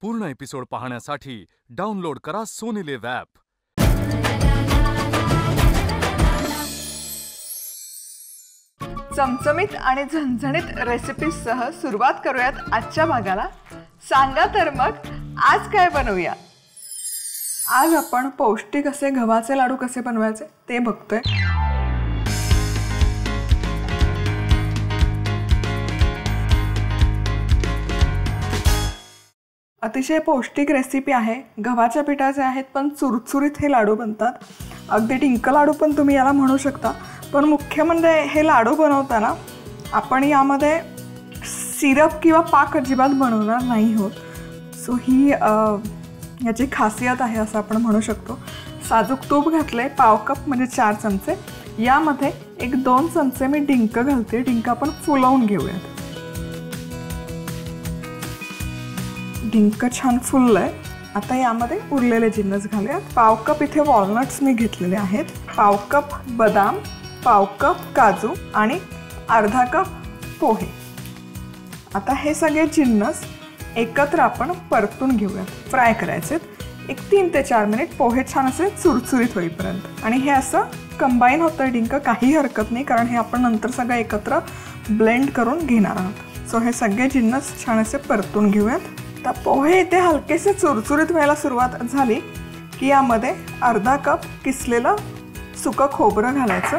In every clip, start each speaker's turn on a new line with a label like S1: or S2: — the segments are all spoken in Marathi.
S1: पूर्ण एपिसोड पाहण्यासाठी डाउनलोड करा सोनी लिव्ह ॲप।
S2: चमचमीत आणि झणझणीत रेसिपीजसह सुरुवात करूयात आजच्या भागाला। सांगा तर मग आज काय बनवूया। आज आपण पौष्टिक असे गव्हाचे लाडू कसे बनवायचे ते बघतोय। अतिशय पौष्टिक रेसिपी आहे। गव्हाच्या पिठाचे आहेत पण चुरचुरीत हे लाडू बनतात। अगदी डिंक लाडू पण तुम्ही याला म्हणू शकता। पण मुख्य म्हणजे हे लाडू बनवताना आपण यामध्ये सिरप किंवा पाक अजिबात बनवणार नाही आहोत। सो ही याची खासियत आहे असं आपण म्हणू शकतो। साजूक तूप घातले पाव कप म्हणजे 4 चमचे। यामध्ये 1-2 चमचे मी डिंक घालते। डिंक आपण फुलवून घेऊयात। डिंक छान फुललंय। आता यामध्ये उरलेले जिन्नस घालूयात। पाव कप इथे वॉलनट्स मी घेतलेले आहेत, पाव कप बदाम, पाव कप काजू आणि अर्धा कप पोहे। आता हे सगळे जिन्नस एकत्र आपण परतून घेऊयात, फ्राय करायचे 3 ते 4 मिनिट। पोहे छान असे चुरचुरीत होईपर्यंत। आणि हे असं कंबाईन होतं डिंक, काही हरकत नाही कारण हे आपण नंतर सगळं एकत्र ब्लेंड करून घेणार आहोत। सो हे सगळे जिन्नस छान असे परतून घेऊयात। तर पोहे इथे हलकेसे चुरचुरीत व्हायला सुरुवात झाली की यामध्ये अर्धा कप किसलेलं सुकं खोबरं घालायचं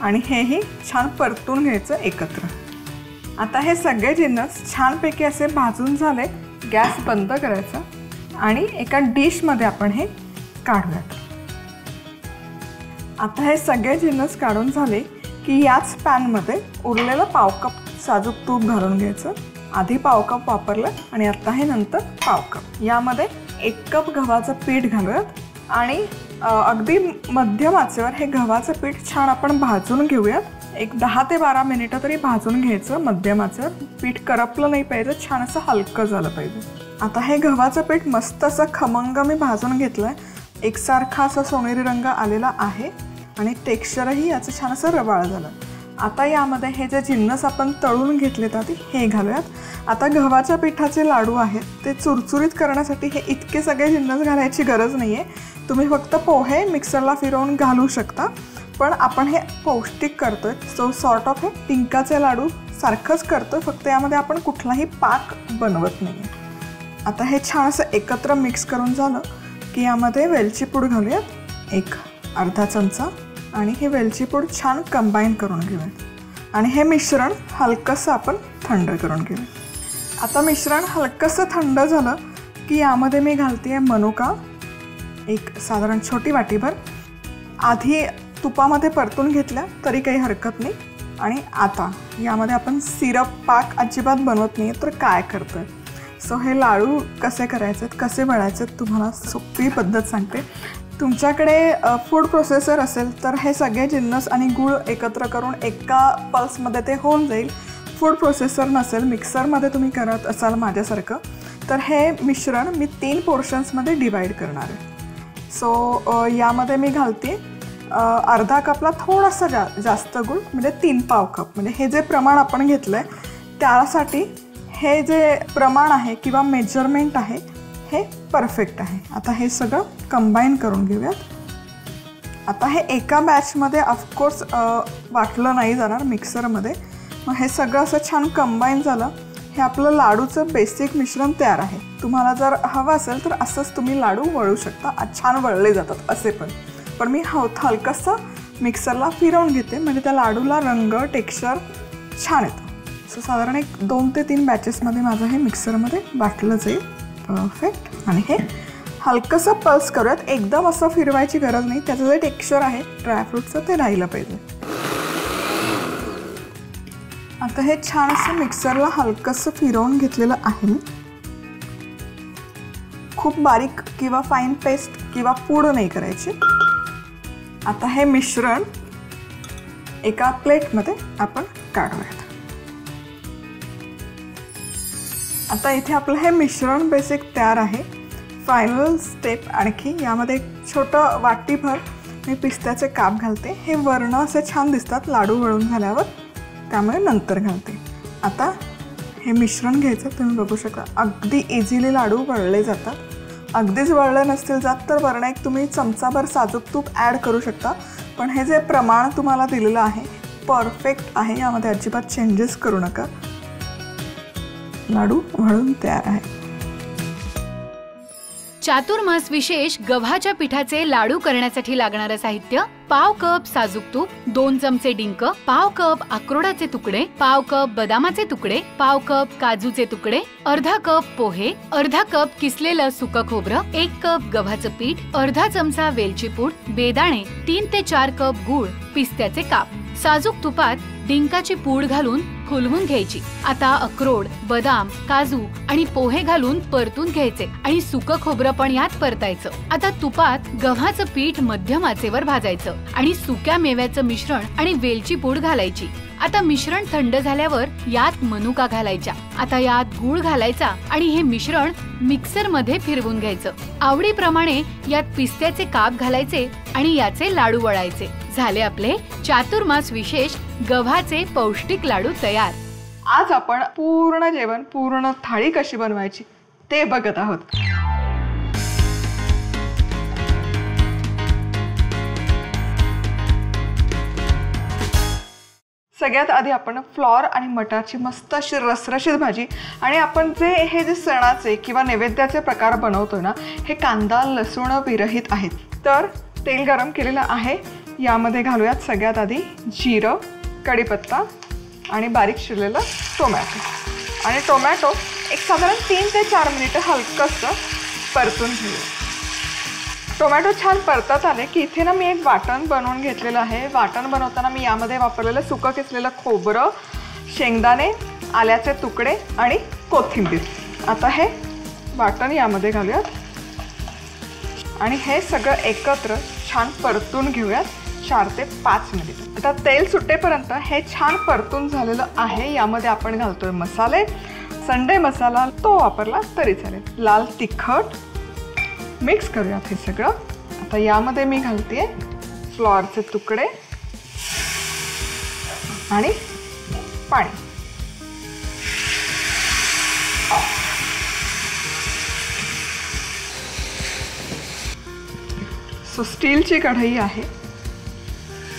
S2: आणि हेही छान परतून घ्यायचं एकत्र। आता हे सगळे जिन्नस छानपैकी असे भाजून झाले, गॅस बंद करायचा आणि एका डिशमध्ये आपण हे काढूयात। आता हे सगळे जिन्नस काढून झाले की याच पॅनमध्ये उरलेलं पाव कप साजूक तूप घालून घ्यायचं। आधी पाव कप वापरलं आणि आता हे नंतर पाव कप। यामध्ये 1 कप गव्हाचं पीठ घालूयात आणि अगदी मध्यम आचेवर हे गव्हाचं पीठ छान आपण भाजून घेऊयात। एक 10 ते 12 मिनिटं तरी भाजून घ्यायचं मध्यम आचेवर। पीठ करपलं नाही पाहिजे, छान असं हलकं झालं पाहिजे। आता हे गव्हाचं पीठ मस्त असं खमंग मी भाजून घेतलंय। एकसारखा असा सोनेरी रंग आलेला आहे आणि टेक्स्चरही याचं छान असं रवाळ झालं। आता यामध्ये हे जे जिन्नस आपण तळून घेतलेत आधी हे घालूयात। आता गव्हाच्या पिठाचे लाडू आहेत ते चुरचुरीत करण्यासाठी हे इतके सगळे जिन्नस घालायची गरज नाही आहे। तुम्ही फक्त पोहे मिक्सरला फिरवून घालू शकता, पण आपण हे पौष्टिक करतोय। सो सॉर्ट ऑफ हे डिंकाचे लाडू सारखंच करतोय, फक्त यामध्ये आपण कुठलाही पाक बनवत नाही आहे। आता हे छान असं एकत्र मिक्स करून झालं की यामध्ये वेलची पूड घालूयात, एक अर्धा चमचा। आणि हे वेलची पूड छान कंबाईन करून घेऊयात आणि हे मिश्रण हलकंसं आपण थंड करून घेऊया। आता मिश्रण हलकंसं थंड झालं की यामध्ये मी घालते मनुका, एक साधारण छोटी वाटीभर। आधी तुपामध्ये परतून घेतल्या तरी काही हरकत नाही। आणि आता यामध्ये आपण सिरप पाक अजिबात बनवत नाही तर काय करतोय। सो हे लाडू कसे करायचे कसे बनायचे तुम्हाला सोपी पद्धत सांगते। तुमच्याकडे फूड प्रोसेसर असेल तर हे सगळे जिन्नस आणि गूळ एकत्र करून एका पल्समध्ये ते होऊन जाईल। फूड प्रोसेसर नसेल, मिक्सरमध्ये तुम्ही करत असाल माझ्यासारखं, तर हे मिश्रण मी 3 पोर्शन्समध्ये डिवाईड करणार आहे। सो यामध्ये मी घालते अर्धा कपला थोडासा जास्त गूळ म्हणजे 3 पाव कप। म्हणजे हे जे प्रमाण आपण घेतलं आहे त्यासाठी हे जे प्रमाण आहे किंवा मेजरमेंट आहे हे परफेक्ट आहे। आता हे सगळं कंबाईन करून घेऊयात। आता हे एका बॅचमध्ये ऑफकोर्स वाटलं नाही जाणार मिक्सरमध्ये। मग हे सगळं असं छान कंबाईन झालं। हे आपलं लाडूचं बेसिक मिश्रण तयार आहे। तुम्हाला जर हवं असेल तर असंच तुम्ही लाडू वळू शकता, छान वळले जातात असे पण मी हलकंसं मिक्सरला फिरवून घेते म्हणजे त्या लाडूला रंग टेक्स्चर छान येतं। सो साधारण एक 2 ते 3 बॅचेसमध्ये माझं हे मिक्सरमध्ये वाटलं जाईल। परफेक्ट। आणि हे हलकंसं पल्स करूयात, एकदम असं फिरवायची गरज नाही। त्याचं जे टेक्स्चर आहे ड्रायफ्रूटचं ते राहिलं पाहिजे। आता हे छान असं मिक्सरला हलकंसं फिरवून घेतलेलं आहे मी। खूप बारीक किंवा फाईन पेस्ट किंवा पूड नाही करायची। आता हे मिश्रण एका प्लेटमध्ये आपण काढूयात। आता इथे आपलं हे मिश्रण बेसिक तयार आहे। फायनल स्टेप आणखी यामध्ये एक छोटं वाटीभर मी पिस्त्याचे काप घालते। हे वर्ण असे छान दिसतात लाडू वळून झाल्यावर, त्यामुळे नंतर घालते। आता हे मिश्रण घ्यायचं. तुम्ही बघू शकता अगदी इझिली लाडू वळले जातात. अगदीच वळले नसतील जात तर वरण एक तुम्ही चमचाभर साजूक तूप ॲड करू शकता. पण हे जे प्रमाण तुम्हाला दिलेलं आहे परफेक्ट आहे, यामध्ये अजिबात चेंजेस करू नका. लाडू वळून तयार आहे.
S3: चातुर्मास विशेष गव्हाच्या पिठाचे लाडू करण्यासाठी लागणारं साहित्य: पाव कप साजूक तूप, 2 चमचे डिंक, पाव कप अक्रोडाचे तुकडे, पाव कप बदामाचे तुकडे, पाव कप काजूचे तुकडे, अर्धा कप पोहे, अर्धा कप किसलेलं सुकं खोबरं, 1 कप गव्हाचं पीठ, अर्धा चमचा वेलची पूड, बेदाणे, 3 ते 4 कप गूळ, पिस्त्याचे काप. साजूक तुपात डिंकाची पूड घालून फुलवून घ्यायची. आता अक्रोड, बदाम, काजू आणि पोहे घालून परतून घ्यायचे आणि सुकं खोबरं पण यात परतायचं. आता तुपात गव्हाचं पीठ मध्यम आचेवर भाजायचं आणि सुक्या मेव्याचं मिश्रण आणि वेलची पूड घालायची. आता मिश्रण थंड झाल्यावर यात मनुका घालायच्या. आता यात गूळ घालायचा आणि हे मिश्रण मिक्सर मध्ये फिरवून घ्यायचं. आवडीप्रमाणे यात पिस्त्याचे काप घालायचे आणि याचे लाडू वळायचे. झाले आपले चातुर्मास विशेष गव्हाचे पौष्टिक लाडू तयार.
S2: आज आपण पूर्ण जेवण, पूर्ण थाळी कशी बनवायची ते बघत आहोत. सगळ्यात आधी आपण फ्लॉर आणि मटारची मस्त अशी रसरशीत भाजी आणि आपण जे सणाचे किंवा नैवेद्याचे प्रकार बनवतो ना, हे कांदा लसूण विरहित आहेत. तर तेल गरम केलेलं आहे. यामध्ये घालूयात सगळ्यात आधी जिरं, कढीपत्ता आणि बारीक चिरलेलं टोमॅटो. आणि टोमॅटो एक साधारण 3 ते 4 मिनिटं हलकंसं परतून घेऊया. टोमॅटो छान परतत आले की इथे ना मी एक वाटण बनवून घेतलेलं आहे. वाटण बनवताना मी यामध्ये वापरलेलं सुकं किसलेलं खोबरं, शेंगदाणे, आल्याचे तुकडे आणि कोथिंबीर. आता हे वाटण यामध्ये घालूयात आणि हे सगळं एकत्र छान परतून घेऊयात 4 ते 5 मिनिट. आता तेल सुटेपर्यंत हे छान परतून झालेलं आहे. यामध्ये आपण घालतोय मसाले. संडे मसाला तो वापरला तरी चालेल. लाल तिखट मिक्स करूयात हे सगळं. आता यामध्ये मी घालते फ्लॉरचे तुकडे आणि पाणी. सो स्टीलची कढई आहे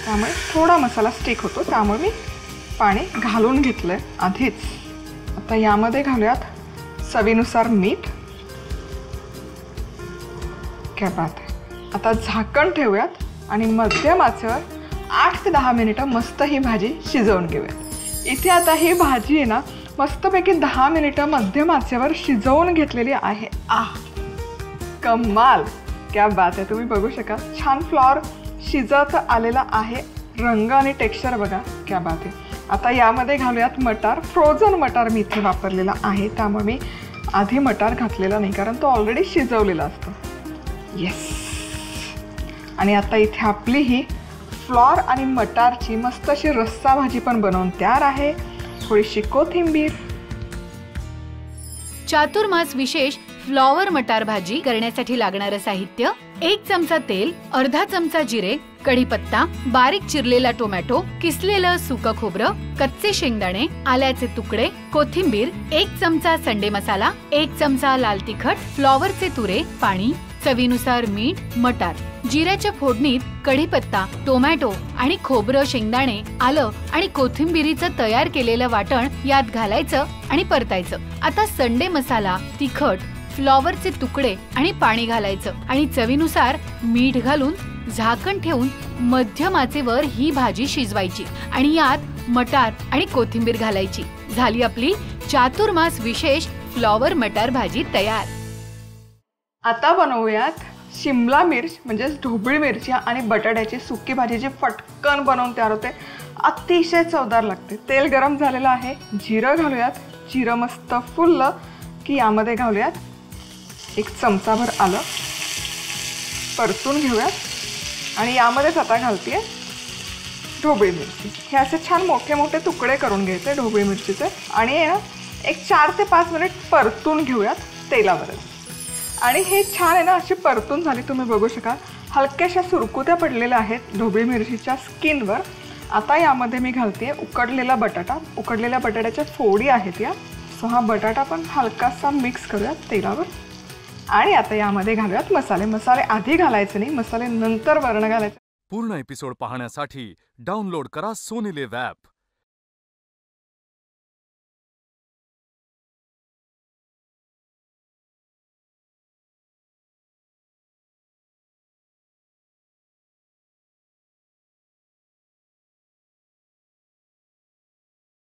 S2: त्यामुळे थोडा मसाला स्टिक होतो, त्यामुळे मी पाणी घालून घेतलंय आधीच. आता यामध्ये घालूयात चवीनुसार मीठ. क्या बात आहे. आता झाकण ठेवूयात आणि मध्यम आचेवर 8 ते 10 मिनिटं मस्त ही भाजी शिजवून घेऊयात. इथे आता ही भाजी आहे ना मस्तपैकी 10 मिनिटं मध्यम आचेवर शिजवून घेतलेली आहे. कमाल. क्या बात आहे. तुम्ही बघू शकाल छान फ्लॉर शिजत आलेला आहे. रंग आणि टेक्स्चर बघा, क्या बात आहे. आता यामध्ये घालूयात मटार. फ्रोझन मटार मी इथे वापरलेला आहे, त्यामुळे मी आधी मटार घातलेला नाही कारण तो ऑलरेडी शिजवलेला असतो. येस. आणि आता इथे आपली ही फ्लॉर आणि मटारची मस्त अशी रस्सा भाजी पण बनवून तयार आहे. थोडीशी कोथिंबीर.
S3: चातुर्मास विशेष फ्लॉवर मटार भाजी करण्यासाठी लागणारं साहित्य: 1 चमचा तेल, अर्धा चमचा जिरे, कढीपत्ता, बारीक चिरलेला टोमॅटो, किसलेलं सुकं खोबरं, कच्चे शेंगदाणे, आल्याचे तुकडे, कोथिंबीर, 1 चमचा संडे मसाला, 1 चमचा लाल तिखट, फ्लॉवरचे तुरे, पाणी, चवीनुसार मीठ, मटार. जिऱ्याच्या फोडणीत कढीपत्ता, टोमॅटो आणि खोबरं, शेंगदाणे, आलं आणि कोथिंबिरीचं तयार केलेलं वाटण यात घालायचं आणि परतायचं. आता संडे मसाला, तिखट, फ्लॉवरचे तुकडे आणि पाणी घालायचं आणि चवीनुसार मीठ घालून झाकण ठेवून मध्यम आचेवर ही भाजी शिजवायची आणि यात मटार आणि कोथिंबीर घालायची. झाली आपली चातुर्मास विशेष फ्लॉवर मटार भाजी तयार.
S2: आता बनवूयात शिमला मिर्च म्हणजेच ढोबळी मिरची आणि बटाट्याची सुकी भाजी जी फटकन बनवून तयार होते. अतिशय चवदार लागते. तेल गरम झालेलं आहे. जिरं घालूयात. जिरं मस्त फुललं की यामध्ये घालूयात 1 चमचाभर आलं. परतून घेऊयात आणि यामध्येच आता घालते ढोबळी मिरची. हे असे छान मोठे मोठे तुकडे करून घ्यायचे ढोबळी मिरचीचे आणि एक 4 ते 5 मिनिट परतून घेऊयात तेलावरच. आणि हे छान आहे ना अशी परतून झाली. तुम्ही बघू शकाल हलक्याशा सुरकुत्या पडलेल्या आहेत ढोबळी मिरचीच्या स्किनवर. आता यामध्ये मी घालते उकडलेला बटाटा. उकडलेल्या बटाट्याच्या फोडी आहेत या. सो हा बटाटा पण हलकासा मिक्स करूयात तेलावर. आणि आता यामध्ये घालूयात मसाले. मसाले आधी घालायचे नाही, मसाले नंतर वरण घालायचे.
S1: पूर्ण एपिसोड पाहण्यासाठी डाउनलोड करा सोनी लिव्ह ॲप.